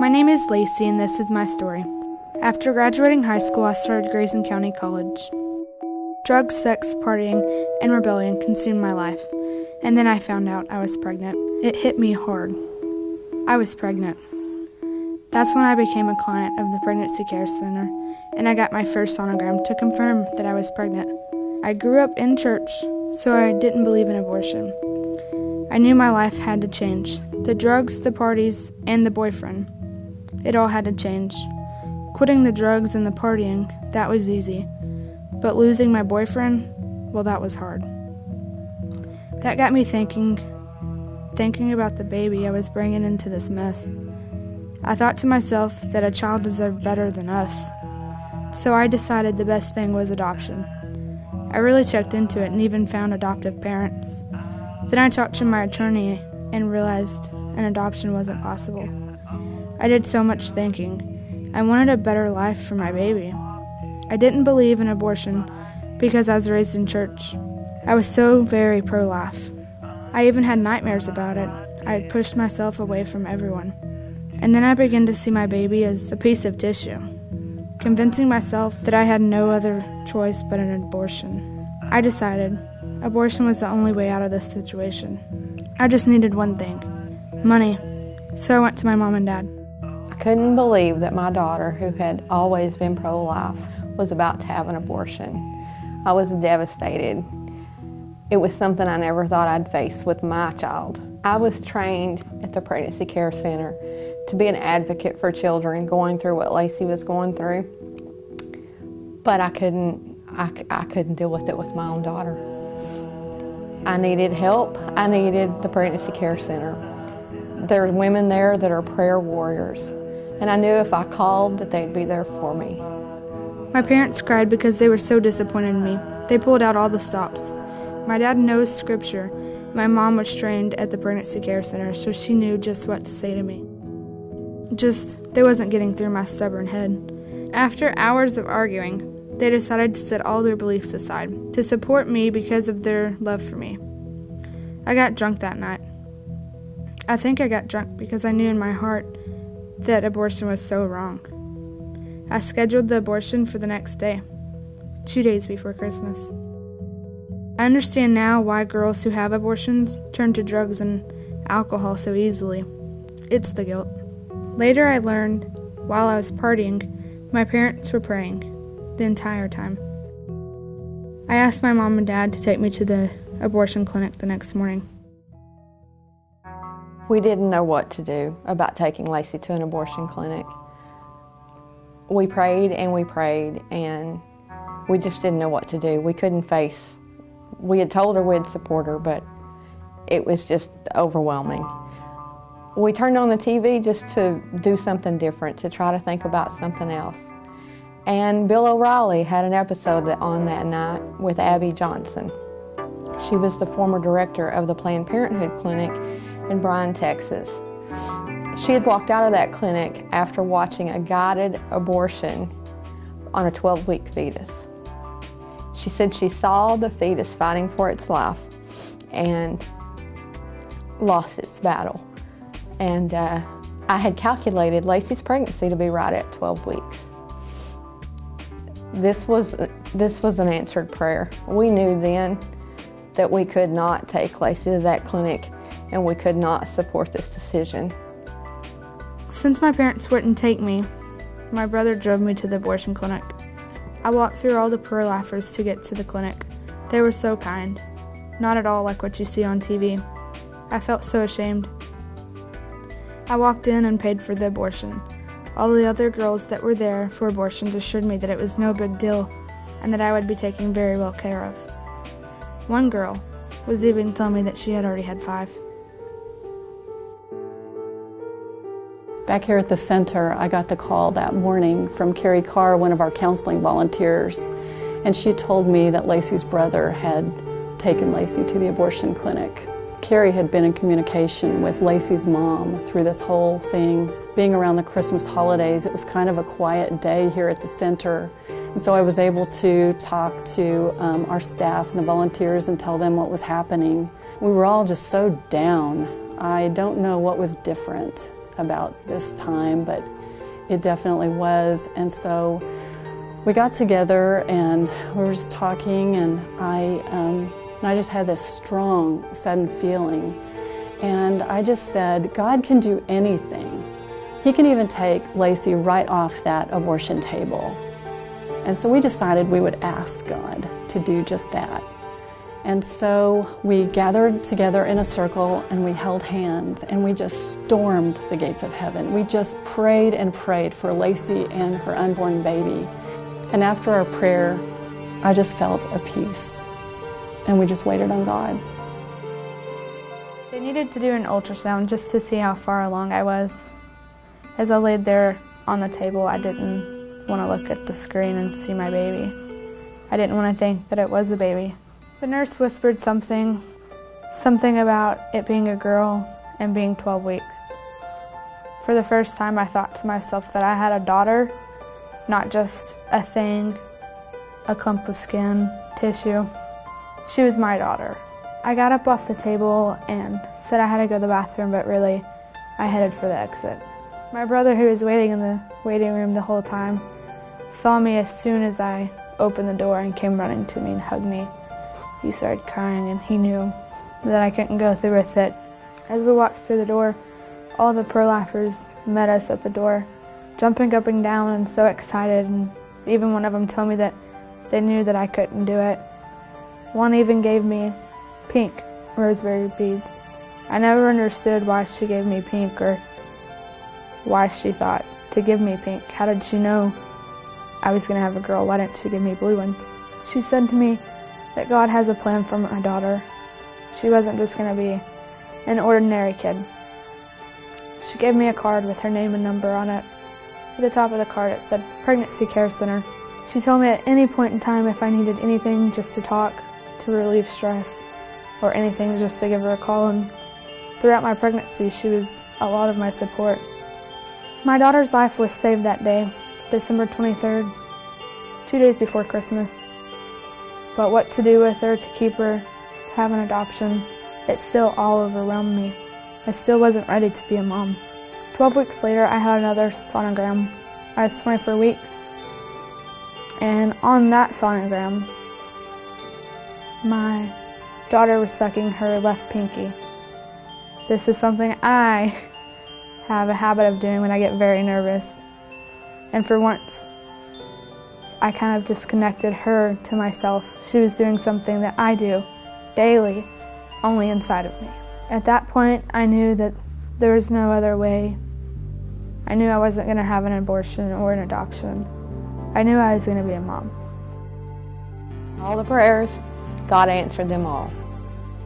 My name is Laci, and this is my story. After graduating high school, I started Grayson County College. Drugs, sex, partying, and rebellion consumed my life, and then I found out I was pregnant. It hit me hard. I was pregnant. That's when I became a client of the Pregnancy Care Center, and I got my first sonogram to confirm that I was pregnant. I grew up in church, so I didn't believe in abortion. I knew my life had to change. The drugs, the parties, and the boyfriend. It all had to change. Quitting the drugs and the partying, that was easy. But losing my boyfriend, well, that was hard. That got me thinking about the baby I was bringing into this mess. I thought to myself that a child deserved better than us. So I decided the best thing was adoption. I really checked into it and even found adoptive parents. Then I talked to my attorney and realized an adoption wasn't possible. I did so much thinking. I wanted a better life for my baby. I didn't believe in abortion because I was raised in church. I was so very pro-life. I even had nightmares about it. I had pushed myself away from everyone. And then I began to see my baby as a piece of tissue, convincing myself that I had no other choice but an abortion. I decided abortion was the only way out of this situation. I just needed one thing, money. So I went to my mom and dad. I couldn't believe that my daughter, who had always been pro-life, was about to have an abortion. I was devastated. It was something I never thought I'd face with my child. I was trained at the Pregnancy Care Center to be an advocate for children going through what Laci was going through, but I couldn't deal with it with my own daughter. I needed help. I needed the Pregnancy Care Center. There are women there that are prayer warriors, and I knew if I called that they'd be there for me. My parents cried because they were so disappointed in me. They pulled out all the stops. My dad knows scripture. My mom was trained at the Pregnancy Care Center, so she knew just what to say to me. They wasn't getting through my stubborn head. After hours of arguing, they decided to set all their beliefs aside to support me because of their love for me. I got drunk that night. I think I got drunk because I knew in my heart that abortion was so wrong. I scheduled the abortion for the next day, 2 days before Christmas. I understand now why girls who have abortions turn to drugs and alcohol so easily. It's the guilt. Later I learned, while I was partying, my parents were praying the entire time. I asked my mom and dad to take me to the abortion clinic the next morning. We didn't know what to do about taking Laci to an abortion clinic. We prayed, and we just didn't know what to do. We couldn't face. We had told her we'd support her, but it was just overwhelming. We turned on the TV just to do something different, to try to think about something else. And Bill O'Reilly had an episode on that night with Abby Johnson. She was the former director of the Planned Parenthood Clinic in Bryan, Texas. She had walked out of that clinic after watching a guided abortion on a 12-week fetus. She said she saw the fetus fighting for its life and lost its battle. And I had calculated Laci's pregnancy to be right at 12 weeks. This was an answered prayer. We knew then that we could not take Laci to that clinic, and we could not support this decision. Since my parents wouldn't take me, my brother drove me to the abortion clinic. I walked through all the pro-lifers to get to the clinic. They were so kind, not at all like what you see on TV. I felt so ashamed. I walked in and paid for the abortion. All the other girls that were there for abortions assured me that it was no big deal and that I would be taken very well care of. One girl was even telling me that she had already had 5. Back here at the center, I got the call that morning from Carrie Carr, one of our counseling volunteers, and she told me that Laci's brother had taken Laci to the abortion clinic. Carrie had been in communication with Laci's mom through this whole thing. Being around the Christmas holidays, it was kind of a quiet day here at the center, and so I was able to talk to our staff and the volunteers and tell them what was happening. We were all just so down. I don't know what was different. about this time, but it definitely was. And so we got together and we were just talking, and I just had this strong, sudden feeling. And I just said, God can do anything. He can even take Laci right off that abortion table. And so we decided we would ask God to do just that. And so we gathered together in a circle and we held hands and we just stormed the gates of heaven. We just prayed and prayed for Laci and her unborn baby. And after our prayer, I just felt a peace. And we just waited on God. They needed to do an ultrasound just to see how far along I was. As I laid there on the table, I didn't want to look at the screen and see my baby. I didn't want to think that it was the baby. The nurse whispered something about it being a girl and being 12 weeks. For the first time, I thought to myself that I had a daughter, not just a thing, a clump of skin, tissue. She was my daughter. I got up off the table and said I had to go to the bathroom, but really, I headed for the exit. My brother, who was waiting in the waiting room the whole time, saw me as soon as I opened the door and came running to me and hugged me. He started crying, and he knew that I couldn't go through with it. As we walked through the door, all the pro-lifers met us at the door, jumping up and down and so excited, and even one of them told me that they knew that I couldn't do it. One even gave me pink rosemary beads. I never understood why she gave me pink or why she thought to give me pink. How did she know I was going to have a girl? Why didn't she give me blue ones? She said to me that God has a plan for my daughter. She wasn't just going to be an ordinary kid. She gave me a card with her name and number on it. At the top of the card it said Pregnancy Care Center. She told me at any point in time if I needed anything just to talk, to relieve stress, or anything, just to give her a call. And throughout my pregnancy, she was a lot of my support. My daughter's life was saved that day, December 23rd, 2 days before Christmas. But what to do with her, to keep her, to have an adoption, it still all overwhelmed me. I still wasn't ready to be a mom. 12 weeks later, I had another sonogram. I was 24 weeks. And on that sonogram, my daughter was sucking her left pinky. This is something I have a habit of doing when I get very nervous. And for once, I kind of disconnected her to myself. She was doing something that I do daily, only inside of me. At that point, I knew that there was no other way. I knew I wasn't going to have an abortion or an adoption. I knew I was going to be a mom. All the prayers, God answered them all.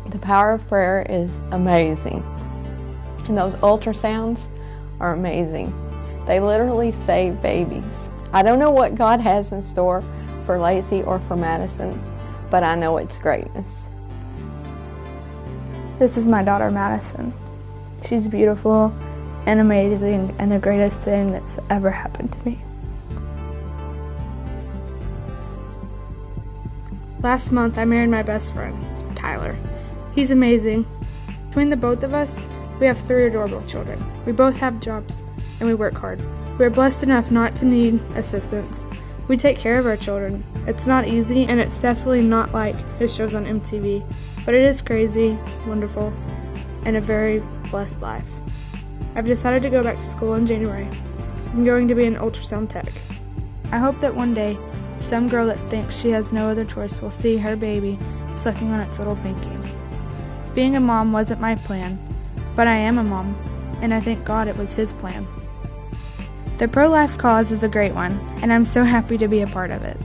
The power of prayer is amazing. And those ultrasounds are amazing. They literally save babies. I don't know what God has in store for Laci or for Madison, but I know it's greatness. This is my daughter, Madison. She's beautiful and amazing and the greatest thing that's ever happened to me. Last month, I married my best friend, Tyler. He's amazing. Between the both of us, we have 3 adorable children. We both have jobs, and we work hard. We are blessed enough not to need assistance. We take care of our children. It's not easy, and it's definitely not like it shows on MTV, but it is crazy, wonderful, and a very blessed life. I've decided to go back to school in January. I'm going to be an ultrasound tech. I hope that one day, some girl that thinks she has no other choice will see her baby sucking on its little pinky. Being a mom wasn't my plan, but I am a mom, and I thank God it was His plan. The pro-life cause is a great one, and I'm so happy to be a part of it.